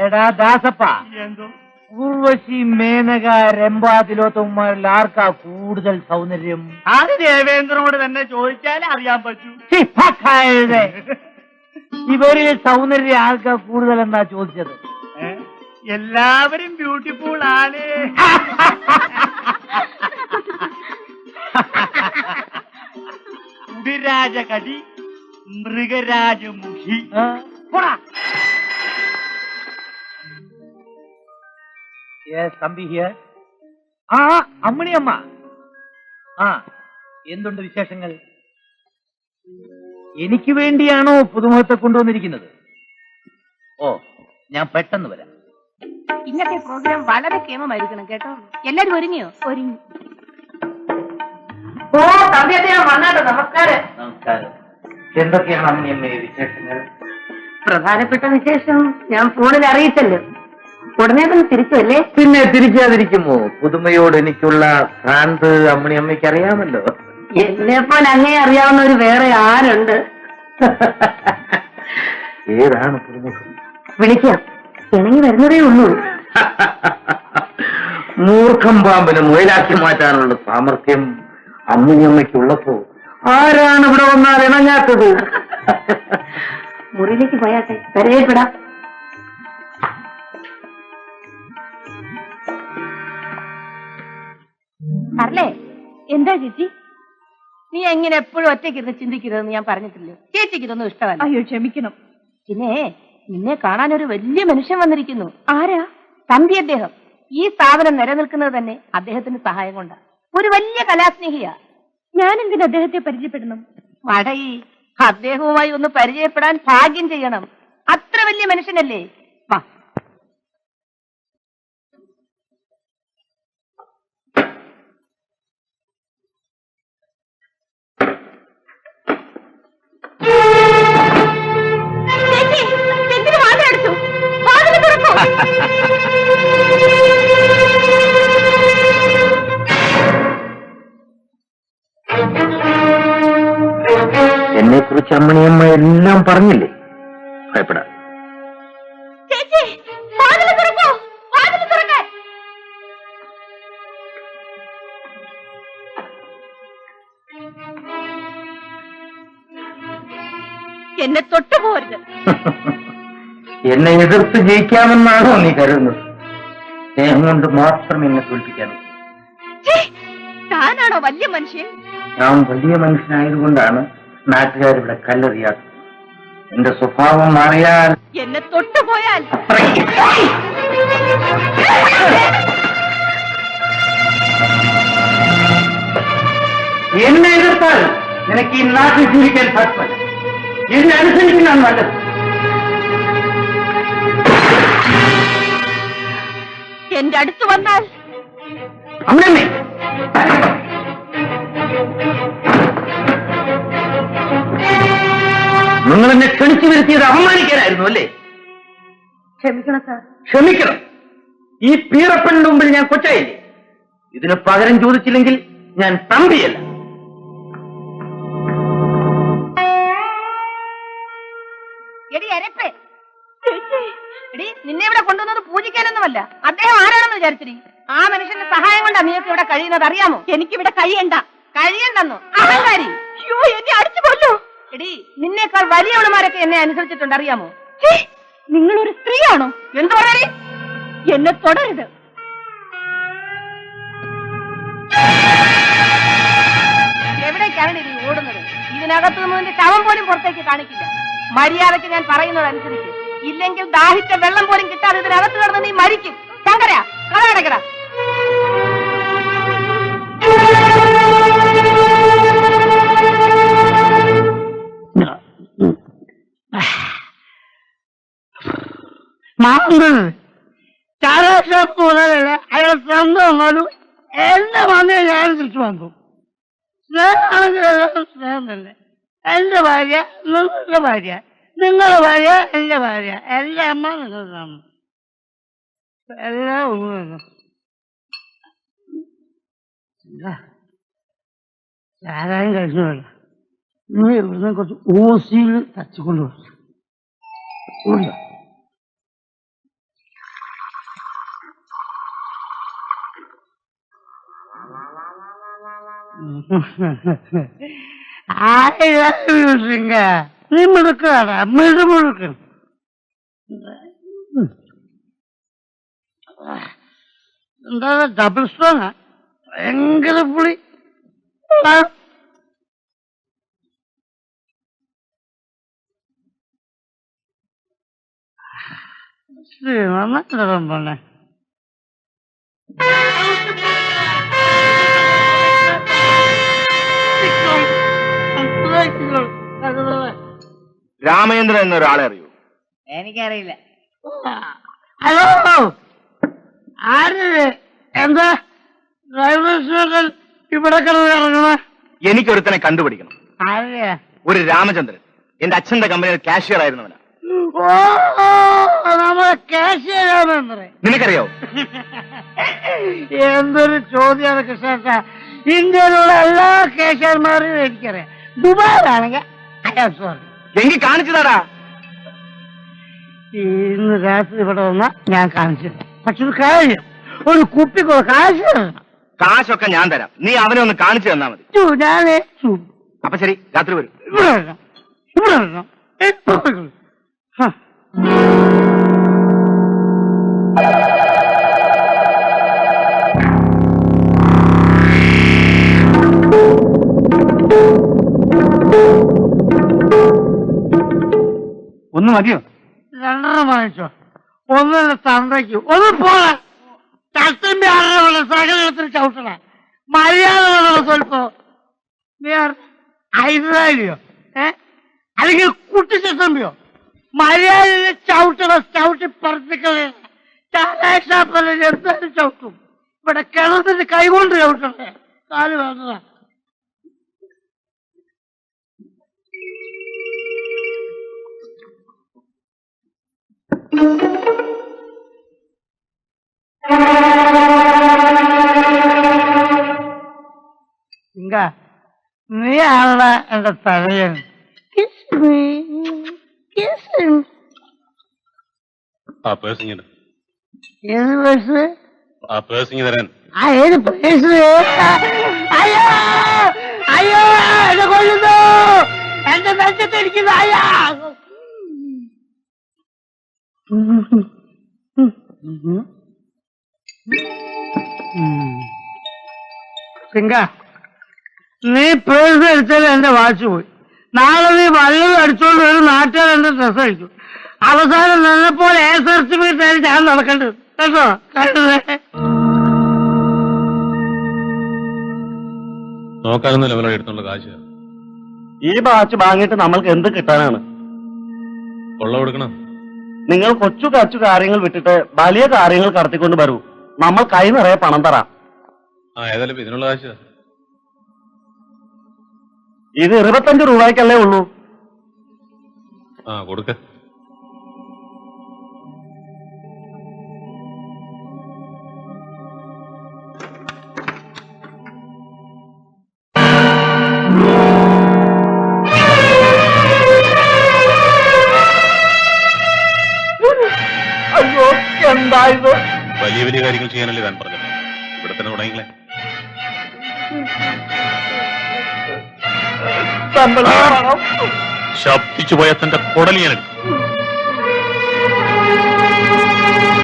എടാ ദാസപ്പ, എന്തോ ഉർവശി, മേനക, രംഭാതിലോത്തമാരിൽ ആർക്കാ കൂടുതൽ സൗന്ദര്യം? അത് ദേവേന്ദ്രനോട് തന്നെ ചോദിച്ചാലേ അറിയാൻ പറ്റൂ. ഇവരിൽ സൗന്ദര്യം ആർക്കാ കൂടുതൽ എന്നാ ചോദിച്ചത്? എല്ലാവരും ബ്യൂട്ടിഫുൾ ആണ്. ഉടിരാജകടി, മൃഗരാജമുഖി. ആ അമ്മിണിയമ്മ, ആ എന്തുണ്ട് വിശേഷങ്ങൾ? എനിക്ക് വേണ്ടിയാണോ പുതുമുഖത്തെ കൊണ്ടുവന്നിരിക്കുന്നത്? ഓ, ഞാൻ പെട്ടെന്ന് വരാം. ഇന്നത്തെ പ്രോഗ്രാം വളരെ കേമമായിരിക്കണം കേട്ടോ. എല്ലാരും ഒരുങ്ങിയോ? ഒരുങ്ങി. ഓ വന്നാട്ടോ. നമസ്കാരം. നമസ്കാരം. എന്തൊക്കെയാണ് അമ്മിയമ്മയെ വിശേഷങ്ങൾ? പ്രധാനപ്പെട്ട വിശേഷം ഞാൻ ഫോണിൽ അറിയിച്ചല്ലോ. ഉടനെ തന്നെ തിരിച്ചല്ലേ? പിന്നെ തിരിക്കാതിരിക്കുമോ? പുതുമയോട് എനിക്കുള്ള ഭ്രാന്ത് അമ്മിണിയമ്മയ്ക്ക് അറിയാമല്ലോ. എന്നെപ്പോലെ അങ്ങനെ അറിയാവുന്ന ഒരു വേറെ ആരുണ്ട്? ഏതാണ് പുതുമുഖം? വിളിക്കാം, ഇണങ്ങി വരുന്നതേ ഉള്ളൂ. മൂർഖം പാമ്പിനെ മുയലാക്കി മാറ്റാനുള്ള സാമർഥ്യം അമ്മിണിയമ്മയ്ക്കുള്ളപ്പോ ആരാണ് ഇവിടെ വന്നാൽ ഇണങ്ങാത്തത്? മുറിയിലേക്ക് പോയാട്ടെ, പരിചയപ്പെടാം. അല്ലേ? എന്താ ചേച്ചി, നീ എങ്ങനെ എപ്പോഴും ഒറ്റയ്ക്കിരുന്ന് ചിന്തിക്കരുതെന്ന് ഞാൻ പറഞ്ഞിട്ടില്ലേ? ചേച്ചിക്ക് ഇതൊന്നും ഇഷ്ടമല്ല. അയ്യോ ക്ഷമിക്കണം. പിന്നെ നിന്നെ കാണാൻ ഒരു വലിയ മനുഷ്യൻ വന്നിരിക്കുന്നു. ആരാ? തമ്പി അദ്ദേഹം. ഈ സ്ഥാപനം നിലനിൽക്കുന്നത് തന്നെ അദ്ദേഹത്തിന്റെ സഹായം കൊണ്ടാണ്. ഒരു വലിയ കലാസ്നേഹിയാ. ഞാൻ എന്തിന് അദ്ദേഹത്തെ പരിചയപ്പെടണം? വടയി, അദ്ദേഹവുമായി ഒന്ന് പരിചയപ്പെടാൻ ഭാഗ്യം ചെയ്യണം. അത്ര വലിയ മനുഷ്യനല്ലേ. വാ. എന്നെ കുറിച്ച് അമ്മിണിയമ്മ എല്ലാം പറഞ്ഞില്ലേ? ഭയപ്പെടാ. എന്നെ തൊട്ടുപോരുത്. എന്നെ എതിർത്ത് ജയിക്കാമെന്നാണോ നീ കരുതുന്നത്? സ്നേഹം കൊണ്ട് മാത്രം എന്നെ തോൽപ്പിക്കാൻ. താനാണോ വലിയ മനുഷ്യൻ? ഞാൻ വലിയ മനുഷ്യനായതുകൊണ്ടാണ് നാട്ടുകാരിവിടെ കല്ലെറിയാത്തത്. എന്റെ സ്വഭാവം മാറിയാൽ, എന്നെ തൊട്ടുപോയാൽ എന്നെ എതിർത്താൽ നിനക്ക് ഈ നാട്ടിൽ ജീവിക്കാൻ സാധ്യമല്ല. എന്നെ അനുസരിക്കുന്നതാണ് നല്ലത്. എന്റെ അടുത്ത് വന്നാൽ അമ്മേ, നിങ്ങൾ എന്നെ ക്ഷണിച്ചു വരുത്തിയത് അപമാനിക്കാനായിരുന്നു അല്ലേ? ക്ഷമിക്കണം സാർ. ക്ഷമിക്കണം. ഈ പീറപ്പണിന്റെ മുമ്പിൽ ഞാൻ കൊച്ചായില്ലേ? ഇതിന് പകരം ചോദിച്ചില്ലെങ്കിൽ ഞാൻ തമ്പിയല്ല. എടി അരപ്പേ, എടി നിന്നെ ഇവിടെ കൊണ്ടുവന്നത് പൂജിക്കാനൊന്നുമല്ല. അദ്ദേഹം ആരാണെന്ന് വിചാരിച്ചിരി? ആ മനുഷ്യന്റെ സഹായം കൊണ്ടാ നീയൊക്കെ ഇവിടെ കഴിയുന്നത്, അറിയാമോ? എനിക്കിവിടെ കഴിയണ്ടെന്നോ? അഹങ്കാരി. അയ്യോ, എന്നെ അടിച്ചു കൊല്ലു. എടി, നിന്നേക്കാൾ വലിയവളുമാരൊക്കെ എന്നെ അനുസരിച്ചിട്ടുണ്ട്, അറിയാമോ? നിങ്ങളൊരു സ്ത്രീയാണോ? എന്തു പറയണേ? എന്നെ തുടരുത്. എവിടേക്കാണ് ഇത് ഓടുന്നത്? ഇതിനകത്ത് നിന്നതിന്റെ ശവം പോലും പുറത്തേക്ക് കാണിക്കില്ല. മര്യാദയ്ക്ക് ഞാൻ പറയുന്നത് അനുസരിച്ച്. ഇല്ലെങ്കിൽ ദാഹിച്ച വെള്ളം പോലും കിട്ടാതെ ഇതിനകത്ത് കിടന്ന് നീ മരിക്കും. ശങ്കര, കഥ കിടക്കട. ചാരാഷാപ്പ് മുതലല്ല അയാൾ സ്വന്തം വന്നാലും എന്റെ വന്നേ ഞാൻ തിരിച്ചു വന്നു. സ്നേഹമാണെങ്കിൽ സ്നേഹം തന്നെ. എന്റെ ഭാര്യ നിങ്ങളുടെ ഭാര്യ, നിങ്ങളുടെ ഭാര്യ എന്റെ ഭാര്യ, എന്റെ അമ്മ നിങ്ങളുടെ അമ്മ, എല്ലാം ഒന്നു. ചാരായം കഴിച്ചു വേണ്ട. നീ ഇവിടുന്ന് കുറച്ച് ഓസിയിൽ തച്ചുകൊണ്ട് ഓടിയോ? സിംഗ നീ മിടുക്കാണ് മിടുമുടുക്ക്. എന്താ ഡബിൾ സ്ട്രോങ് ഭയങ്കര പുളി. നന്നായിരം പോണേ. രാമചന്ദ്രൻ എന്നൊരാളെ അറിയൂ? എനിക്കറിയില്ല. ഹലോ, ആര്? എന്താ റെയിൽവേ സ്റ്റേഷൻ ഇവിടെ കിടന്ന്? എനിക്കൊരുത്തനെ കണ്ടുപിടിക്കണം. ആരെയാ? ഒരു രാമചന്ദ്രൻ. എന്റെ അച്ഛന്റെ കമ്പനിയിൽ കാഷ്യർ ആയിരുന്നവനാ. ഓ, നമ്മളെ കാശിയാണെന്ന് നിനക്കറിയാവോ? എന്തൊരു ചോദ്യമാണ് കൃഷ്ണ. ഇന്ത്യയിലുള്ള എല്ലാ കേശന്മാരെയും എനിക്കറിയാം. ദുബായിലാണെങ്കിൽ അയാൾ സോറി. എങ്കിൽ കാണിച്ചതാടാ. ഇന്ന് രാത്രി ഇവിടെ വന്നാ ഞാൻ കാണിച്ചു. പക്ഷെ ഒരു കാര്യം, ഒരു കുപ്പിക്കോ കാശ്. കാശൊക്കെ ഞാൻ തരാം, നീ അവനെ ഒന്ന് കാണിച്ചു തന്നാ മതി. ഞാനേ അപ്പൊ ശരി, രാത്രി വരും. ഇവിടെ വരണം, ഇവിടെ വരണം. ഒന്ന് മതിയോ? രണ്ടെണ്ണം വാങ്ങിച്ചോ. ഒന്ന് തന്തയ്ക്കു, ഒന്ന് പോളെ ചട്ടിന്റെ ആളുള്ള സകലത്തിൽ ചവിട്ടണ മര്യാദ സ്വല്പോ. നീ ഹൈദരാലിയോ അല്ലെങ്കിൽ കുട്ടിച്ചട്ടമ്പിയോ? മര്യാദ ചവിട്ടണ, ചവിട്ടി പറപ്പിക്കളെ. ചാലായ ഷാപ്പല്ല എന്തായാലും ചവിട്ടും. ഇവിടെ കിണത്തിന് കൈകൊണ്ട് ചവിട്ടണേ, കാല് വേണ്ട. നീ ആളുടെ എന്റെ തലയൻ. ആ പേഴ്സിങ് ഏത് പേഴ്സ്? ആ പേഴ്സിങ് തരാൻ. ആ ഏത് പേഴ്സ്? അയ്യോ അയ്യോ, എന്നെ കൊല്ലുന്നു, എന്റെ നെഞ്ചത്തിരിക്കുന്നു. അയ്യാ സിംഗ, നീ പേഴ്സ് അടിച്ചാൽ എന്റെ വാച്ച് പോയി. നാളെ നീ വല്ലതും അടിച്ചോണ്ട് ഒരു നാട്ടുകാർ എന്റെ ഡ്രസ് അടിക്കും. അവസാനം നിന്നെപ്പോലെ സർട്ടിഫിക്കറ്റ് ഞാൻ നടക്കേണ്ടത് കേട്ടോ. നോക്കാനൊന്നും ലെവലോടെ എടുത്തുള്ള കാശ്. ഈ വാച്ച് വാങ്ങിയിട്ട് നമ്മൾക്ക് എന്ത് കിട്ടാനാണ്? കൊള്ള കൊടുക്കണം. നിങ്ങൾ കൊച്ചു കൊച്ചു കാര്യങ്ങൾ വിട്ടിട്ട് വലിയ കാര്യങ്ങൾ കടത്തിക്കൊണ്ട് വരൂ. നമ്മൾ കൈ നിറയെ പണം തരാം. ആ ഏതായാലും ഇതിനുള്ള കാശ് ഇത് 25 രൂപയ്ക്കല്ലേ ഉള്ളൂ. ആ കൊടുക്ക. അയ്യോ, എന്താ ഇത്? വലിയ വലിയ കാര്യങ്ങൾ ചെയ്യാനല്ലേ താൻ പറഞ്ഞത്. ഇവിടെ തന്നെ തുടങ്ങിങ്ങളെ. ശബ്ദിച്ചു പോയ തന്റെ കൊടലി ഞാൻ എടുക്കും.